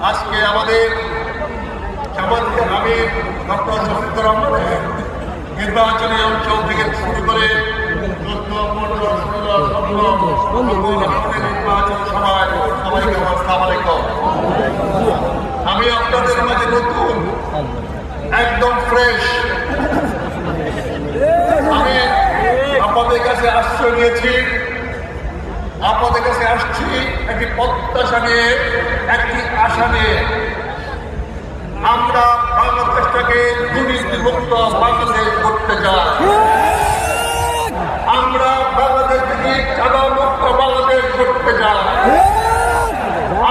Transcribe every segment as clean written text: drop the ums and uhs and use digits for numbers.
আজকে আমাদের জামাতের আমির ডক্টর শফিকুর রহমানের নির্বাচনী অঞ্চল থেকে শুরু করে নির্বাচন সভায় সবাইকে আসসালামু আলাইকুম। আমি আপনাদের মাঝে নতুন একদম ফ্রেশ, আমি আপনাদের কাছে আশ্রয় নিয়েছি, আপনাদের কাছে আসছি একটি প্রত্যাশা নিয়ে, একটি আশা নিয়ে। আমরা বাংলাদেশটাকে দুর্নীতিমুক্ত বাংলাদেশ করতে চাই, আমরা বাংলাদেশ থেকে চাঁদা মুক্ত বাংলাদেশ করতে চাই,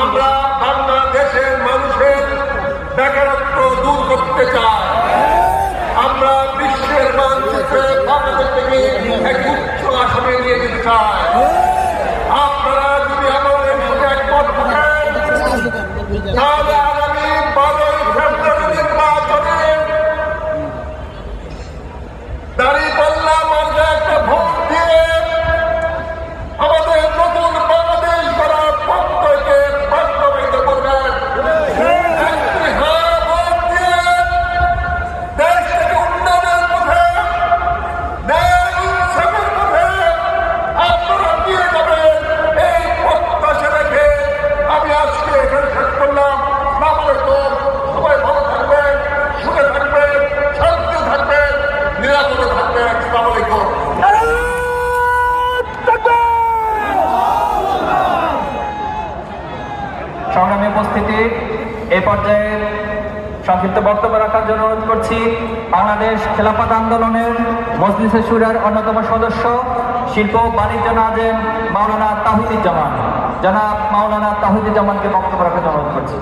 আমরা বাংলাদেশের মানুষের বেকারত্ব দূর করতে চাই, আমরা বিশ্বের মানচিত্রে বাংলাদেশ থেকে এক উচ্চ আসনে নিয়ে যেতে চাই। আপনারা যদি আমাদের সাথে একমত থাকেন তাহলে আগামী 12ই ফেব্রুয়ারি নির্বাচনে দাঁড়িপাল্লা মার্কায় একটা ভোট দিয়ে আমাদের নতুন বাংলাদেশ গড়ার প্রত্যয়কে বাস্তবায়িত করবেন। একটি হ্যাঁ ভোট দিয়ে দেশটাকে উন্নয়নের পথে, ন্যায় ইনসাফের পথে আপনারা নিয়ে যাবেন, এই প্রত্যাশা রেখে আমি আজকে এখানে শেষ করলাম। আসসালামু আলাইকুম। সবাই ভালো থাকবেন, সুখে থাকবেন, শান্তিতে থাকবেন, নিরাপদে থাকবেন। আসসালামু আলাইকুম। সংগ্রামী উপস্থিতি, এ পর্যায়ে সংক্ষিপ্ত বক্তব্য রাখার জন্য অনুরোধ করছি বাংলাদেশ খেলাফত আন্দোলনের মজলিসে শুরার অন্যতম সদস্য, শিল্প বাণিজ্য নাজেম মাওলানা তাহিদুজ্জামান, জনাব মাওলানা তাহিদুজ্জামানকে বক্তব্য রাখার জন্য অনুরোধ করছি।